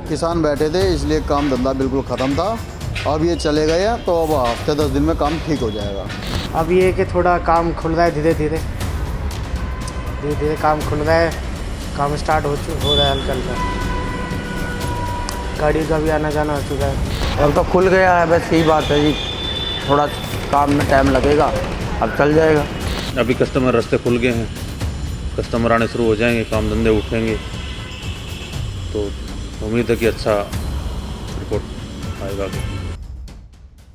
किसान बैठे थे इसलिए काम धंधा बिल्कुल ख़त्म था। अब ये चले गए हैं तो अब हफ्ते 10 दिन में काम ठीक हो जाएगा। अब ये कि थोड़ा काम खुल रहा है, धीरे धीरे काम खुल रहा है, काम स्टार्ट हो रहा है हल्का हल्का। गाड़ी का भी आना जाना हो चुका है। अब तो खुल गया है, बस यही बात है जी, थोड़ा काम में टाइम लगेगा, अब चल जाएगा। अभी कस्टमर रास्ते खुल गए हैं, कस्टमर आने शुरू हो जाएंगे, काम धंधे उठेंगे, तो उम्मीद है कि अच्छा रिपोर्ट आएगा।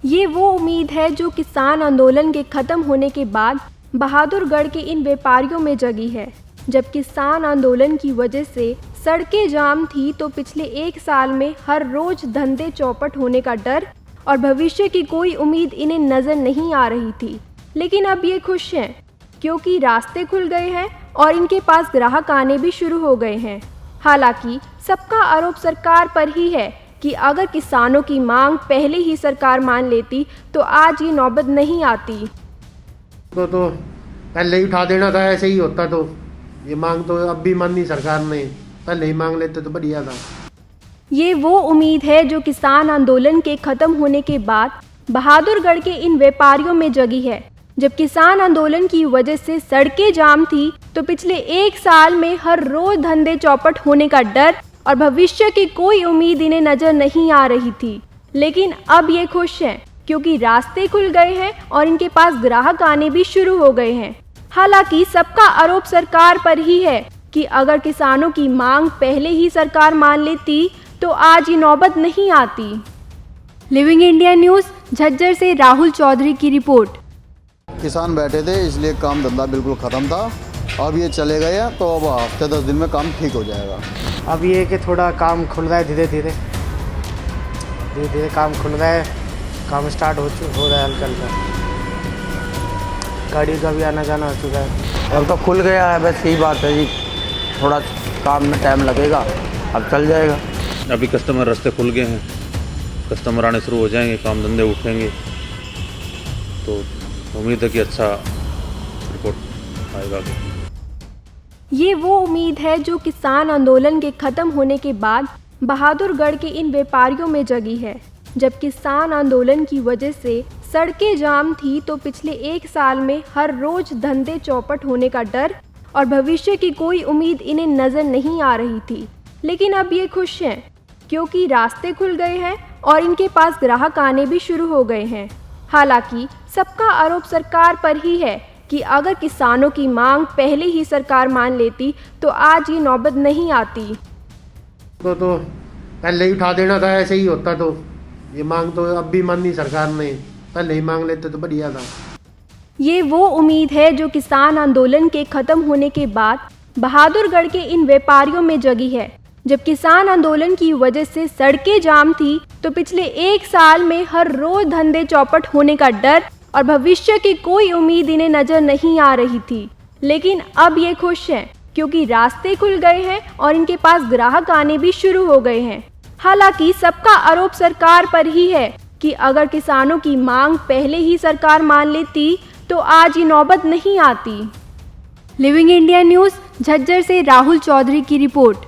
ये वो उम्मीद है जो किसान आंदोलन के ख़त्म होने के बाद बहादुरगढ़ के इन व्यापारियों में जगी है। जब किसान आंदोलन की वजह से सड़कें जाम थी तो पिछले 1 साल में हर रोज धंधे चौपट होने का डर और भविष्य की कोई उम्मीद इन्हें नज़र नहीं आ रही थी। लेकिन अब ये खुश हैं क्योंकि रास्ते खुल गए हैं और इनके पास ग्राहक आने भी शुरू हो गए हैं। हालांकि सबका आरोप सरकार पर ही है कि अगर किसानों की मांग पहले ही सरकार मान लेती तो आज ये नौबत नहीं आती। तो पहले ही उठा देना था, ऐसे ही होता तो ये मांग तो अब भी मानी सरकार ने, पहले ही मांग लेते तो बढ़िया था। ये वो उम्मीद है जो किसान आंदोलन के ख़त्म होने के बाद बहादुरगढ़ के इन व्यापारियों में जगी है। जब किसान आंदोलन की वजह से सड़कें जाम थी तो पिछले 1 साल में हर रोज धंधे चौपट होने का डर और भविष्य की कोई उम्मीद इन्हें नज़र नहीं आ रही थी। लेकिन अब ये खुश हैं क्योंकि रास्ते खुल गए हैं और इनके पास ग्राहक आने भी शुरू हो गए हैं। हालांकि सबका आरोप सरकार पर ही है कि अगर किसानों की मांग पहले ही सरकार मान लेती तो आज ये नौबत नहीं आती। लिविंग इंडिया न्यूज़ झज्जर से राहुल चौधरी की रिपोर्ट। किसान बैठे थे इसलिए काम धंधा बिल्कुल ख़त्म था। अब ये चले गए हैं तो अब हफ्ते 10 दिन में काम ठीक हो जाएगा। अब ये कि थोड़ा काम खुल रहा है, धीरे धीरे काम खुल रहा है, काम स्टार्ट हो रहा है हल्का हल्का। गाड़ी का भी आना जाना हो चुका है। अब तो खुल गया है, बस यही बात है जी, थोड़ा काम में टाइम लगेगा, अब चल जाएगा। अभी कस्टमर रास्ते खुल गए हैं, कस्टमर आने शुरू हो जाएंगे, काम धंधे उठेंगे, तो उम्मीद है कि अच्छा रिपोर्ट आएगा। ये वो उम्मीद है जो किसान आंदोलन के ख़त्म होने के बाद बहादुरगढ़ के इन व्यापारियों में जगी है। जब किसान आंदोलन की वजह से सड़कें जाम थी तो पिछले 1 साल में हर रोज धंधे चौपट होने का डर और भविष्य की कोई उम्मीद इन्हें नज़र नहीं आ रही थी। लेकिन अब ये खुश हैं क्योंकि रास्ते खुल गए हैं और इनके पास ग्राहक आने भी शुरू हो गए हैं। हालांकि सबका आरोप सरकार पर ही है कि अगर किसानों की मांग पहले ही सरकार मान लेती तो आज ये नौबत नहीं आती। तो पहले ही उठा देना था, ऐसे ही होता तो ये मांग तो अब भी मानी सरकार ने, पहले ही मांग लेते तो बढ़िया था। ये वो उम्मीद है जो किसान आंदोलन के ख़त्म होने के बाद बहादुरगढ़ के इन व्यापारियों में जगी है। जब किसान आंदोलन की वजह से सड़कें जाम थी तो पिछले 1 साल में हर रोज धंधे चौपट होने का डर और भविष्य की कोई उम्मीद इन्हें नज़र नहीं आ रही थी। लेकिन अब ये खुश हैं क्योंकि रास्ते खुल गए हैं और इनके पास ग्राहक आने भी शुरू हो गए हैं। हालांकि सबका आरोप सरकार पर ही है कि अगर किसानों की मांग पहले ही सरकार मान लेती तो आज ये नौबत नहीं आती। लिविंग इंडिया न्यूज़ झज्जर से राहुल चौधरी की रिपोर्ट।